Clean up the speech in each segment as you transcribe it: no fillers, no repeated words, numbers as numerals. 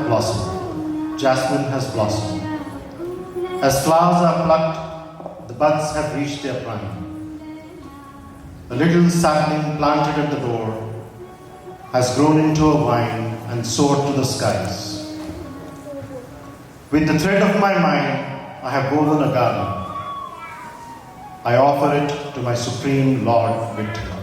blossomed, jasmine has blossomed. As flowers are plucked, the buds have reached their prime. The little sapling planted at the door has grown into a vine and soared to the skies. With the thread of my mind, I have woven a garland. I offer it to my Supreme Lord Victor.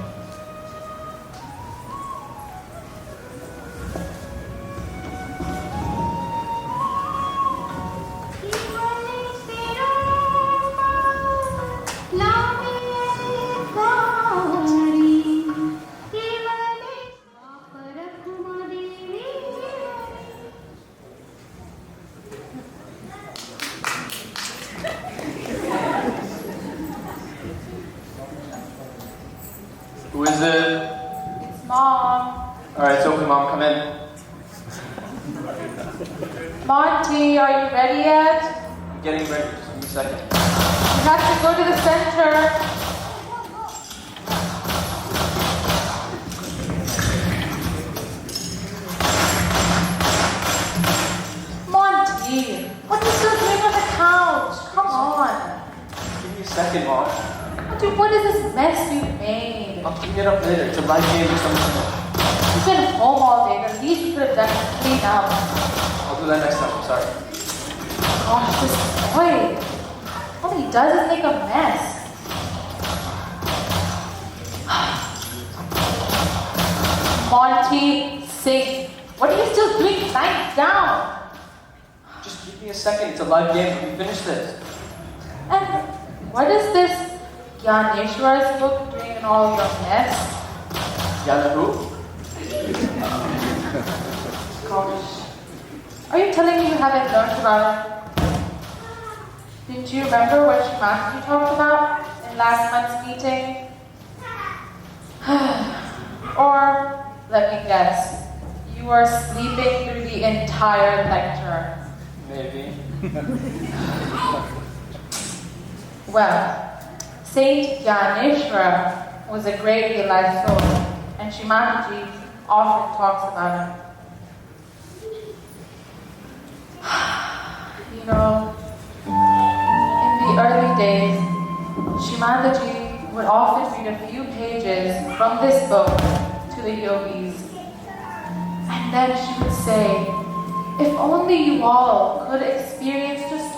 Who is it? It's Mom. Alright, it's open, Mom. Come in. Monty, are you ready yet? I'm getting ready. Just give me a second. You have to go to the center. Monty, what are you still doing on the couch? Come on. Give me a second, Mom. Dude, what is this mess you made? I'll clean it up later. It's a light game or something. You've been home all day. The least you could have done is clean up. I'll do that next time. I'm sorry. Gosh, this boy. All he does is make a mess. Monty, sing. What are you still doing? Lying down. Just give me a second. It's a live game. Let me finish this. And what is this Gyaneshwara's book doing in all your mess? Yana who? Gosh. Are you telling me you haven't learned about it? Didn't you remember what Shimati talked about in last month's meeting? Or, let me guess, you were sleeping through the entire lecture. Maybe. Well, Saint Gyaneshwara was a great realized soul, and Shimati often talks about him. You know, in the early days, Shimataji would often read a few pages from this book to the yogis. And then she would say, if only you all could experience just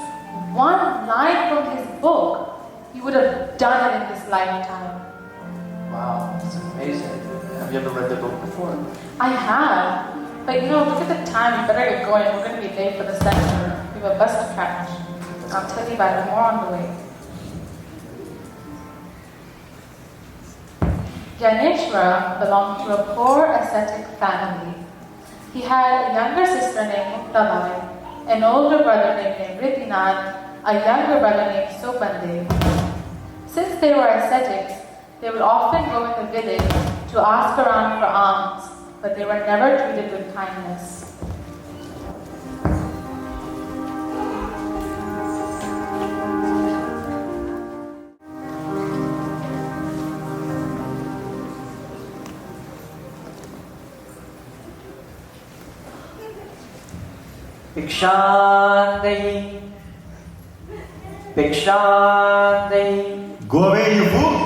one line from his book, you would have done it in this lifetime. Wow, that's amazing. Have you ever read the book before? I have. But you know, look at the time. We better get going. We're going to be late for the center. We have a bus to catch. I'll tell you about it more on the way. Gyaneshwara belonged to a poor ascetic family. He had a younger sister named Muktabai, an older brother named Ritinath, a younger brother named Sopande. Since they were ascetics, they would often go in the village to ask around for alms, but they were never treated with kindness. Bhikshandehi. Bhikshandehi. Go away, you fool!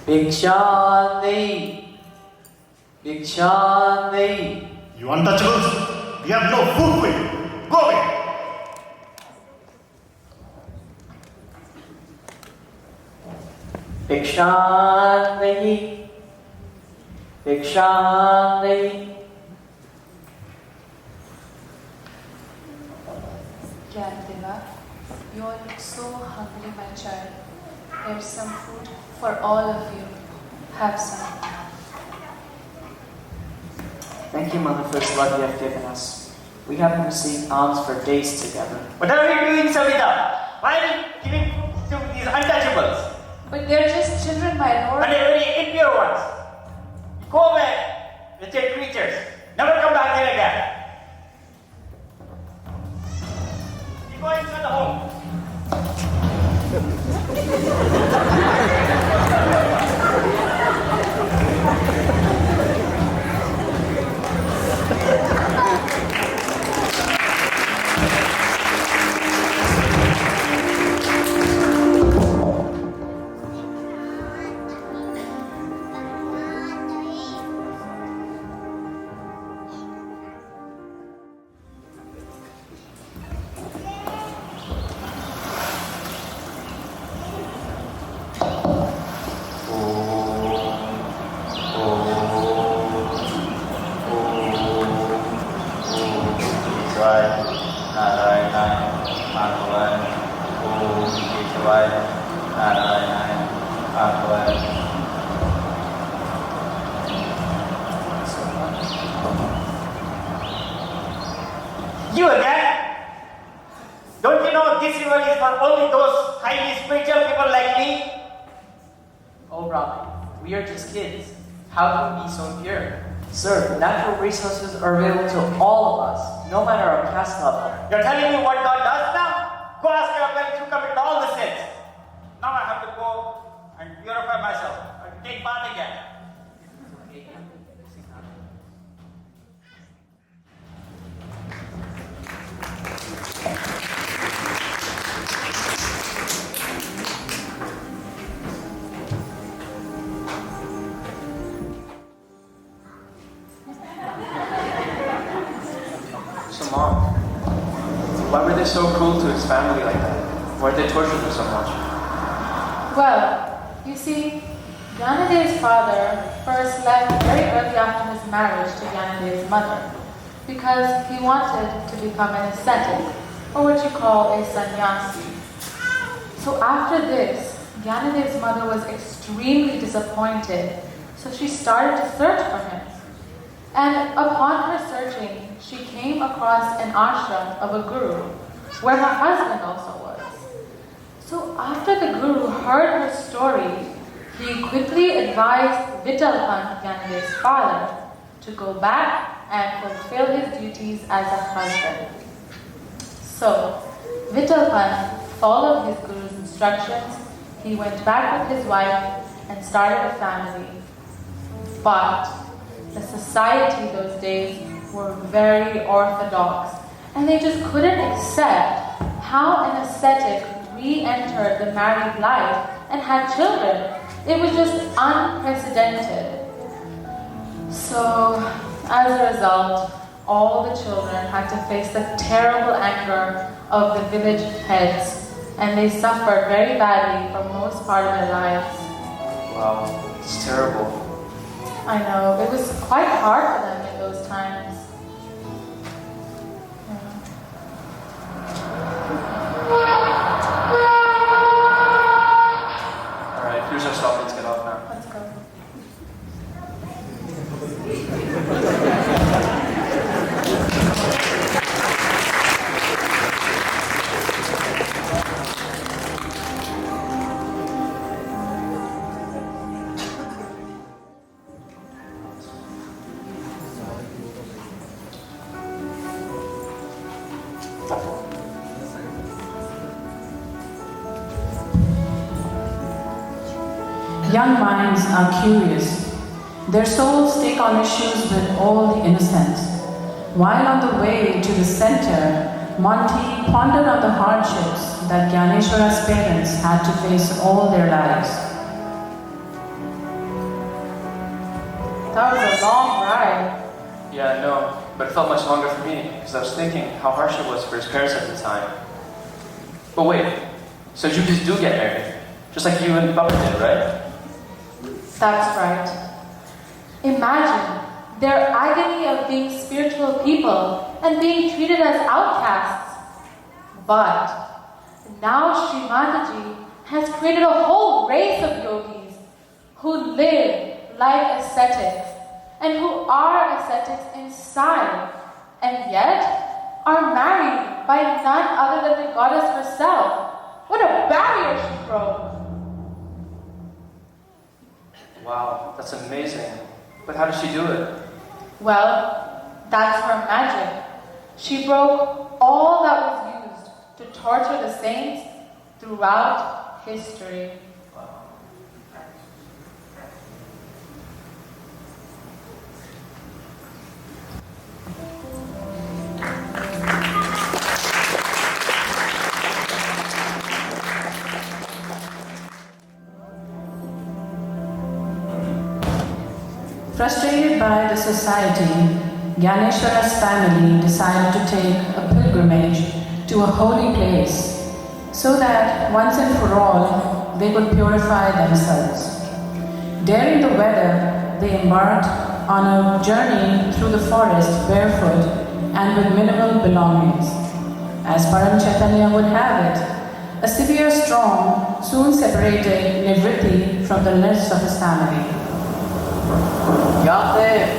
Bhikshandehi. Bhikshandehi. You untouchables! We have no food for you! Go away! Bhikshandehi. Bhikshandehi. Gyantila, you all look so hungry, my child. There's some food for all of you. Have some. Thank you, Mother, for this love you have given us. We haven't received alms for days together. What are you doing, Savita? Why are you giving food to these untouchables? But they're just children, my lord. And they're very impure ones. Go away, wretched creatures. Never come back here again. You go inside the home. You again? Don't you know this river is for only those highly spiritual people like me? Oh, Brahmin, we are just kids. How can we be so pure? Sir, natural resources are available to all of us, no matter our caste level. You're telling me what God does now? Go ask your parents who committed all the sins. Now I have to go and purify myself and take bath again. So, Mom, why were they so cruel to his family like that? Why did they torture him so much? Well, you see, Gyanadev's father first left very early after his marriage to Gyanadev's mother because he wanted to become an ascetic, or what you call a sannyasi. So after this, Gyanadev's mother was extremely disappointed, so she started to search for him. And upon her searching, she came across an ashram of a guru, where her husband also was. So after the guru heard her story, he quickly advised Vittalpant, Gyanadev's father, to go back and fulfill his duties as a husband. So Vittalpant followed his guru's instructions. He went back with his wife and started a family. But the society those days were very orthodox, and they just couldn't accept how an ascetic re-entered the married life and had children. It was just unprecedented. So, as a result, all the children had to face the terrible anger of the village heads, and they suffered very badly for most part of their lives. Wow, it's terrible. I know, it was quite hard for them in those times. Alright, here's our stop. Let's get off now. Let's go. Young minds are curious. Their souls take on issues with all the innocence. While on the way to the center, Monty pondered on the hardships that Gyaneshwara's parents had to face all their lives. That was a long ride. Yeah, I know, but it felt much longer for me because I was thinking how harsh it was for his parents at the time. But wait, so yogis do get married, just like you and Papa did, right? That's right. Imagine their agony of being spiritual people and being treated as outcasts. But now Srimataji has created a whole race of yogis who live like ascetics and who are ascetics inside and yet are married by none other than the goddess herself. What a barrier she broke! Wow, that's amazing. But how did she do it? Well, that's her magic. She broke all that was used to torture the saints throughout history. Frustrated by the society, Gyaneshwara's family decided to take a pilgrimage to a holy place so that once and for all they could purify themselves. Daring the weather, they embarked on a journey through the forest barefoot and with minimal belongings. As Param Chaitanya would have it, a severe storm soon separated Nivritti from the rest of his family. Yate,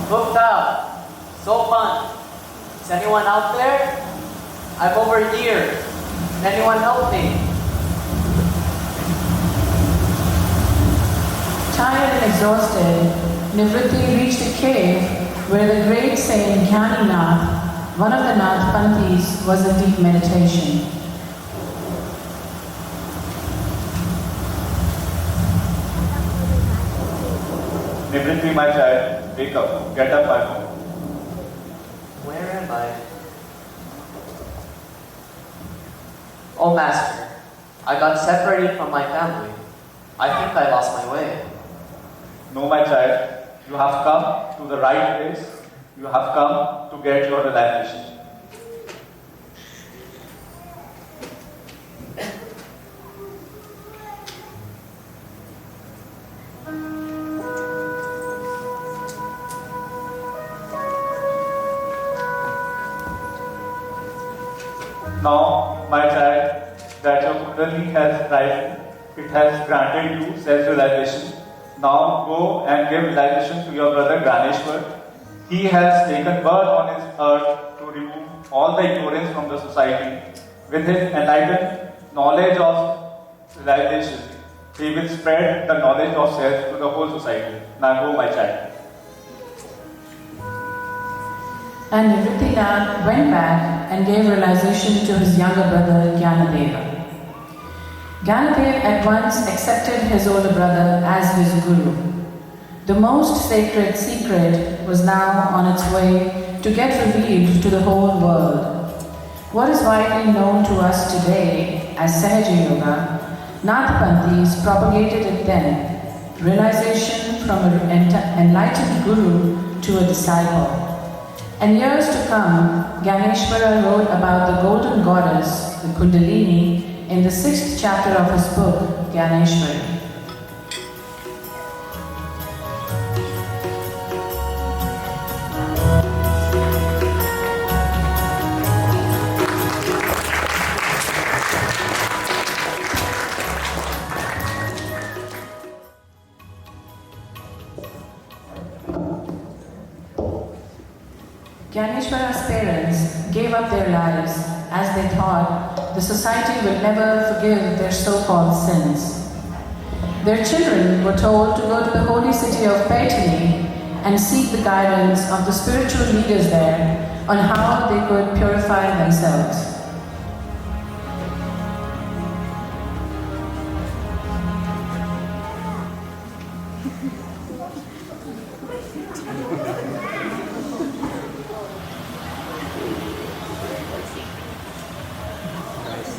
Gupta, Sopan, is anyone out there? I'm over here. Can anyone help me? Tired and exhausted, Nivritti reached a cave where the great saint Gyaninath, one of the Nath Panthis, was in deep meditation. Nivritti, my child, wake up, get up, my boy. Where am I? Oh, Master, I got separated from my family. I think I lost my way. No, my child, you have come to the right place. You have come to get your realization. Now, my child, that your Kundalini has risen, it has granted you self-realization. Now go and give realization to your brother Gyaneshwar. He has taken birth on his earth to remove all the ignorance from the society. With his enlightened knowledge of realization, he will spread the knowledge of self to the whole society. Now go, my child. And Nivrittinath went back and gave realization to his younger brother Gyanadeva. Gyanadev at once accepted his older brother as his guru. The most sacred secret was now on its way to get revealed to the whole world. What is widely known to us today as Sahaja Yoga, Nath Panthis propagated it then, realization from an enlightened guru to a disciple. And years to come, Gyaneshwara wrote about the golden goddess, the Kundalini, in the 6th chapter of his book, Gyaneshwara. Gyaneshwara's parents gave up their lives as they thought the society will never forgive their so-called sins. Their children were told to go to the holy city of Paitani and seek the guidance of the spiritual leaders there on how they could purify themselves.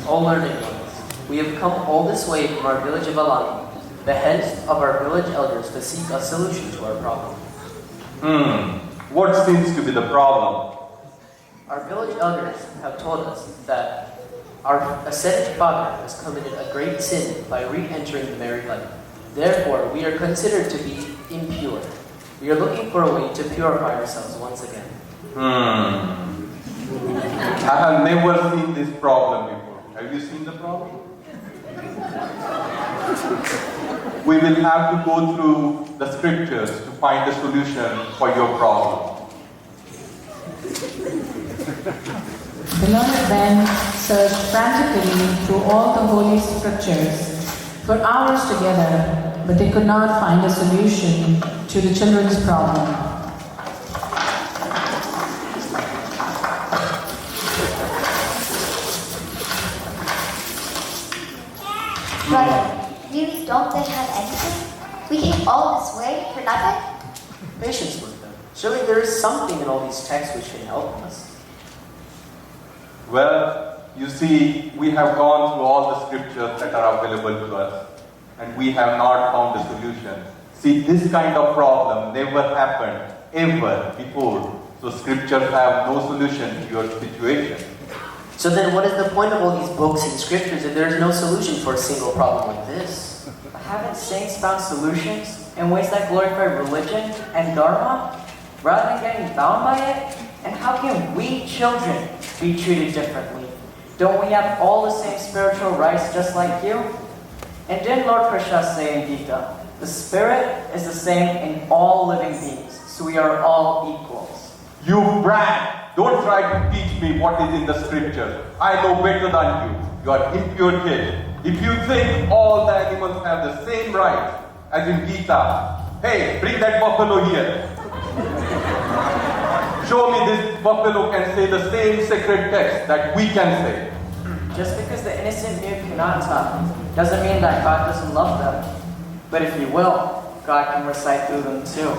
O learned ones, we have come all this way from our village of Alani, the heads of our village elders, to seek a solution to our problem. What seems to be the problem? Our village elders have told us that our ascetic father has committed a great sin by re-entering the married life. Therefore, we are considered to be impure. We are looking for a way to purify ourselves once again. I have never seen this problem before. Have you seen the problem? We will have to go through the scriptures to find the solution for your problem. The learned then searched frantically through all the holy scriptures for hours together, but they could not find a solution to the children's problem. Brother, really don't they have anything? We came all this way for nothing? Patience with them. Surely there is something in all these texts which can help us. Well, you see, we have gone through all the scriptures that are available to us, and we have not found a solution. See, this kind of problem never happened ever before, so scriptures have no solution to your situation. So then what is the point of all these books and scriptures if there is no solution for a single problem like this? Haven't saints found solutions in ways that glorify religion and dharma rather than getting bound by it? And how can we children be treated differently? Don't we have all the same spiritual rights just like you? And didn't Lord Krishna say in Gita, the spirit is the same in all living beings, so we are all equals. You brat! Don't try to teach me what is in the scripture. I know better than you. You are impure kid. If you think all the animals have the same rights as in Gita, hey, bring that buffalo here. Show me this buffalo can say the same sacred text that we can say. Just because the innocent mute cannot talk doesn't mean that God doesn't love them. But if you will, God can recite through them too.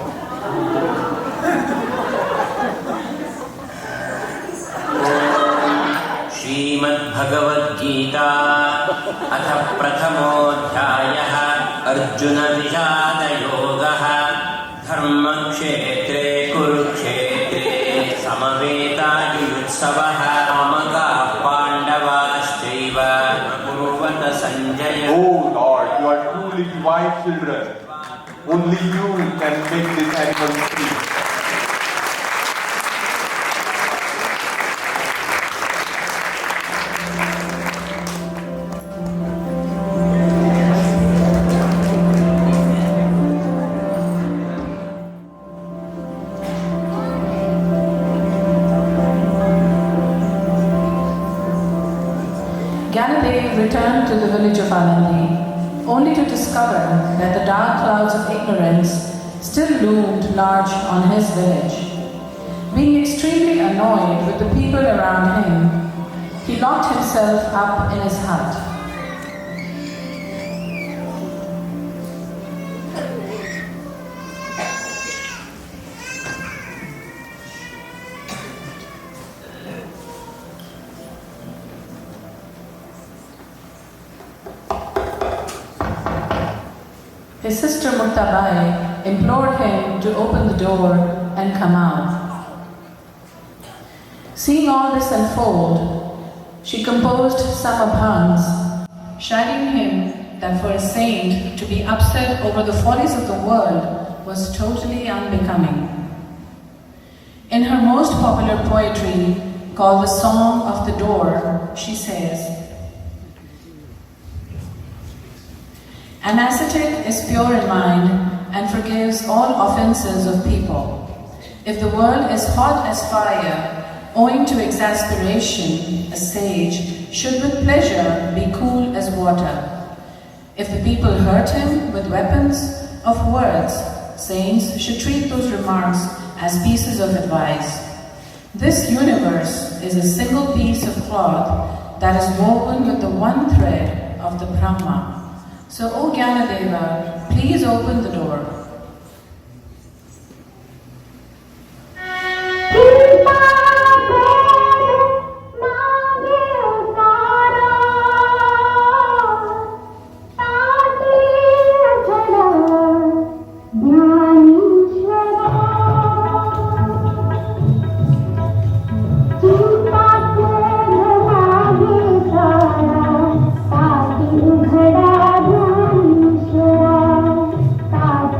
Shrimad Bhagavad Gita अथ प्रथमोऽध्यायः अर्जुन विषादयोगः धर्मक्षेत्रे कुरुक्षेत्रे समवेतायुत्सवः कामकाः पाण्डवाश्चैव कुर्वत Sanjay. Oh Lord, you are truly divine children. Only you can make this animal speak. Returned to the village of Alandi, only to discover that the dark clouds of ignorance still loomed large on his village. Being extremely annoyed with the people around him, he locked himself up in his hut. His sister Muktabai implored him to open the door and come out. Seeing all this unfold, she composed some abhangs, chiding him that for a saint to be upset over the follies of the world was totally unbecoming. In her most popular poetry, called The Song of the Door, she says, "An ascetic is pure in mind and forgives all offenses of people. If the world is hot as fire, owing to exasperation, a sage should with pleasure be cool as water. If the people hurt him with weapons of words, saints should treat those remarks as pieces of advice. This universe is a single piece of cloth that is woven with the one thread of the Brahma. So, O Gyanadeva, please open the door." Sahaja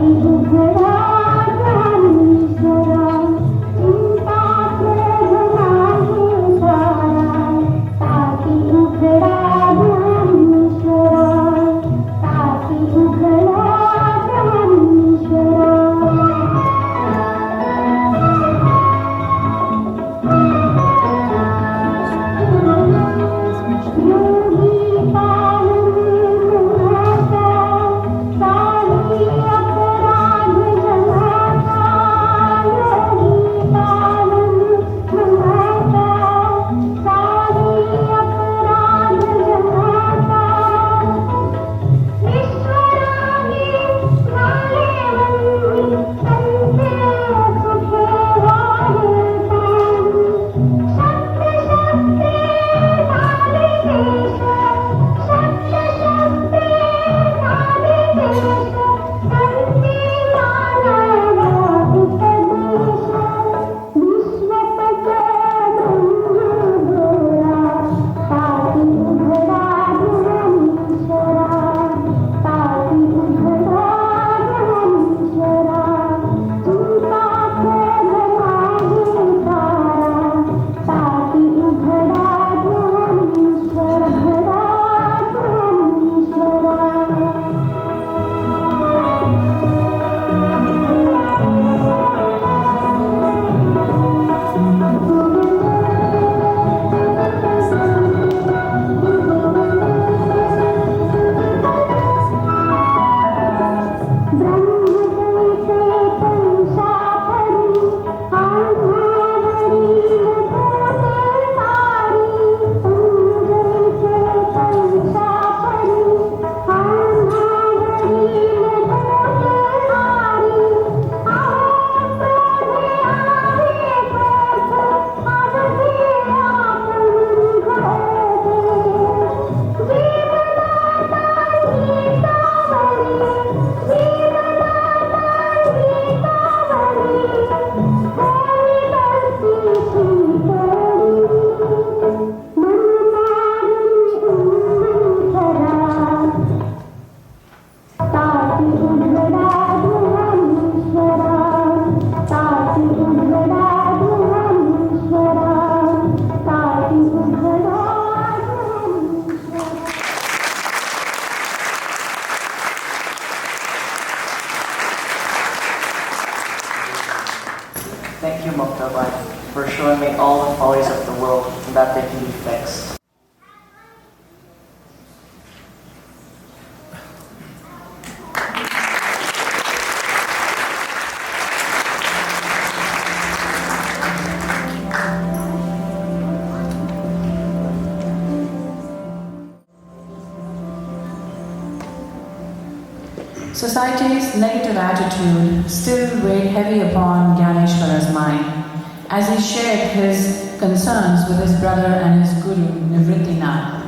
Thank you, Muktabai, for showing me all the follies of the world and that they can be fixed. Society's negative attitude still weighed heavy upon Gyaneshwara's mind as he shared his concerns with his brother and his guru, Nivrittinath.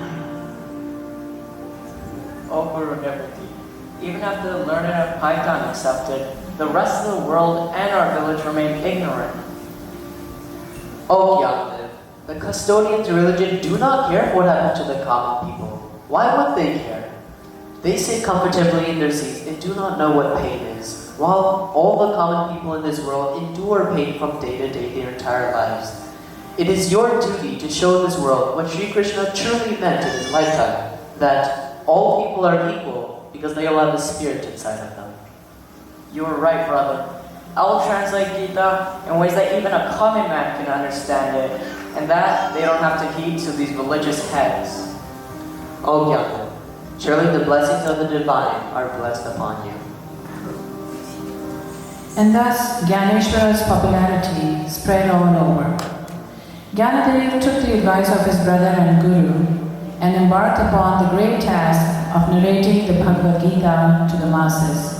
O Guru Nivritti, even after the learned of Python accepted, the rest of the world and our village remain ignorant. O Gyanadev, the custodians of religion do not care what happened to the common people. Why would they care? They sit comfortably in their seats and do not know what pain is, while all the common people in this world endure pain from day to day their entire lives. It is your duty to show this world what Sri Krishna truly meant in his lifetime, that all people are equal because they all have the spirit inside of them. You are right, brother. I will translate Gita in ways that even a common man can understand it, and that they don't have to heed to these religious heads. O Gyanadev, surely the blessings of the divine are blessed upon you. And thus Gyaneshwara's popularity spread all over. Gyanadev took the advice of his brother and guru and embarked upon the great task of narrating the Bhagavad Gita to the masses.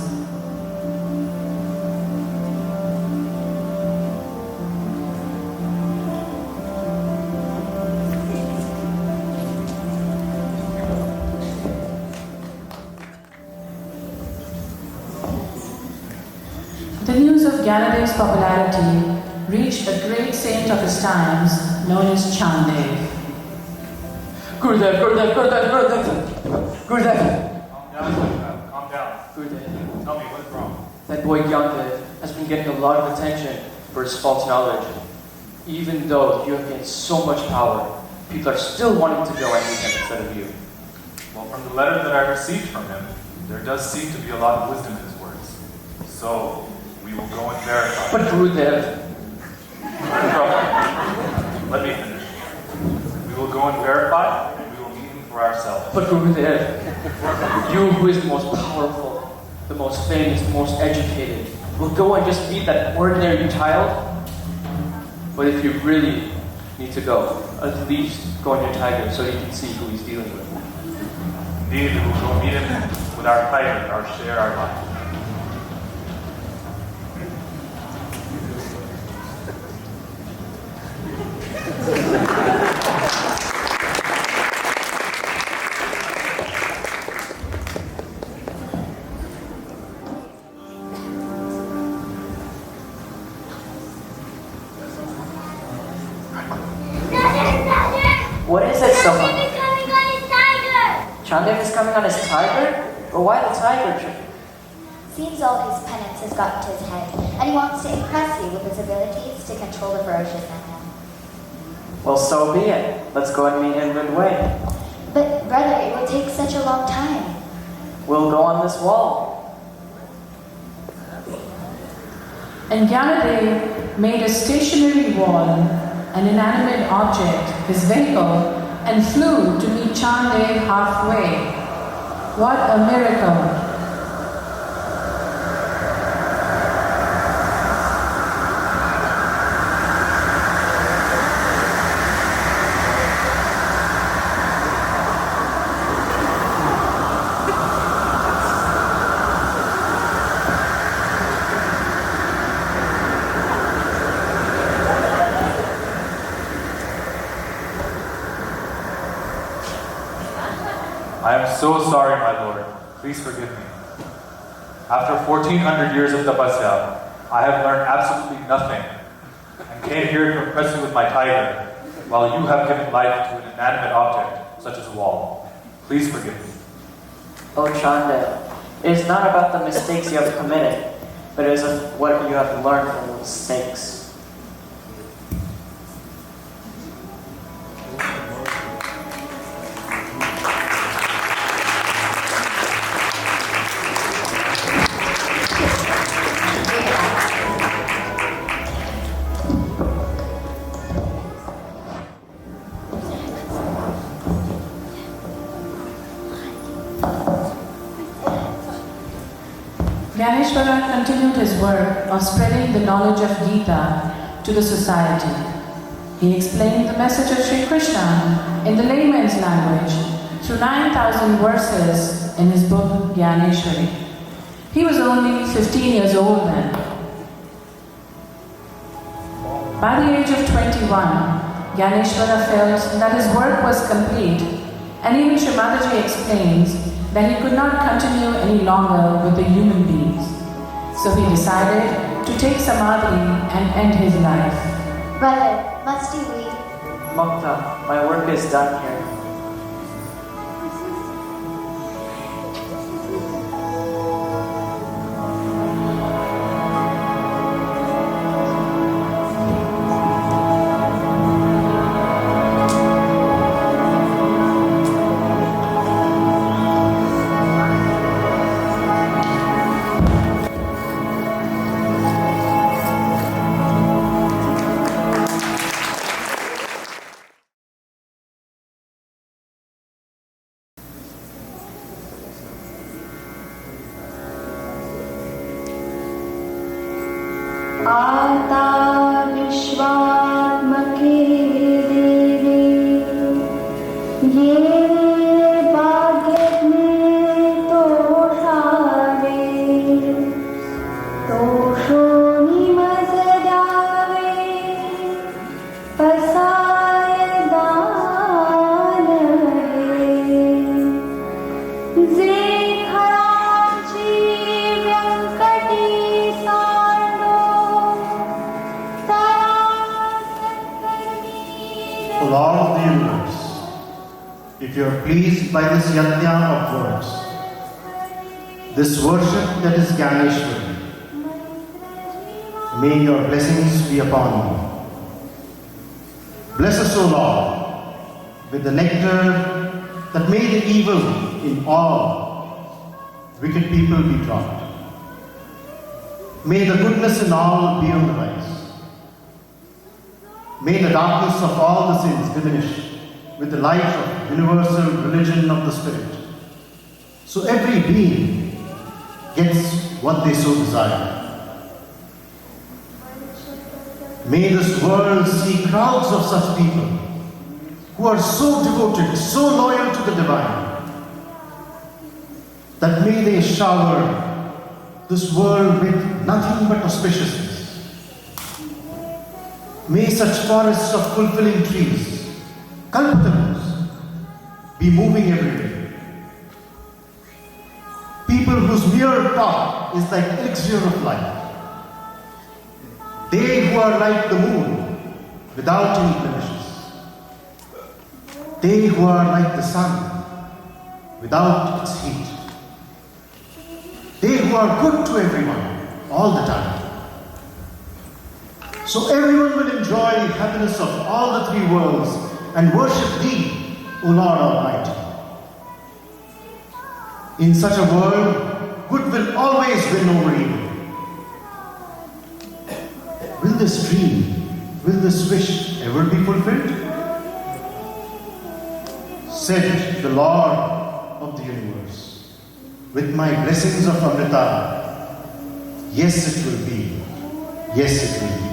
The news of Gyanadev's popularity reached a great saint of his times known as Chandev. Gurudev, Gurudev, Gurudev, Gurudev, Gurudev. Calm down. Gurudev, Tell me, what's wrong? that boy Gyanadev has been getting a lot of attention for his false knowledge. Even though you have gained so much power, people are still wanting to go and meet him instead of you. Well, from the letter that I received from him, there does seem to be a lot of wisdom in his words. So, we will go and verify. But Gurudev, Let me finish. We will go and verify, and we will meet him for ourselves. but Gurudev, you who is the most powerful, the most famous, the most educated, will go and just meet that ordinary child? But if you really need to go, at least go on your tiger so you can see who he's dealing with. Indeed, we will go meet him with our tiger, share our life. What is it, someone? Chandev is coming on his tiger! Chandev is coming on his tiger? But why the tiger? Seems all his penance has gotten to his head, and he wants to impress you with his abilities to control the ferocious animal. Well, so be it. Let's go and meet him midway. But, brother, it will take such a long time. We'll go on this wall. And Gyanadev made a stationary wall, an inanimate object, his vehicle, and flew to meet Chandev halfway. What a miracle! I am so sorry, my lord. Please forgive me. After 1400 years of tapasya, I have learned absolutely nothing and came here to impress you with my tiger, while you have given life to an inanimate object, such as a wall. Please forgive me. Oh, Chandev, it is not about the mistakes you have committed, but it is of what you have learned from the mistakes. Gyaneshwara continued his work of spreading the knowledge of Gita to the society. He explained the message of Sri Krishna in the layman's language through 9,000 verses in his book Gyaneshwari. He was only 15 years old then. By the age of 21, Gyaneshwara felt that his work was complete, and even Srimataji explains that he could not continue any longer with the human beings. So he decided to take samadhi and end his life. Brother, must you leave? Mukta, my work is done here. आता विश्वात्मके देवी ये भाग्यज्ञे तोषावे तोषो निमजदावे पसाय दानवे जे खराची Vyankati Lord of the universe, if you are pleased by this yajna of words, this worship that is Gyaneshwari, may your blessings be upon me. Bless us, O Lord, with the nectar that made the evil in all wicked people be dropped. May the goodness in all be on the rise. May the darkness of all the sins diminish with the light of universal religion of the Spirit. So every being gets what they so desire. May this world see crowds of such people who are so devoted, so loyal to the divine, that may they shower this world with nothing but auspiciousness. May such forests of fulfilling trees, kalpatarus, be moving everywhere. People whose mere talk is like elixir of life. They who are like the moon, without any blemishes. They who are like the sun, without its heat. They who are good to everyone, all the time. So everyone will enjoy the happiness of all the three worlds and worship Thee, O Lord Almighty. In such a world, good will always win over evil. Will this dream, will this wish ever be fulfilled? Said the Lord of the universe, with my blessings of Amrita, yes it will be, yes it will be.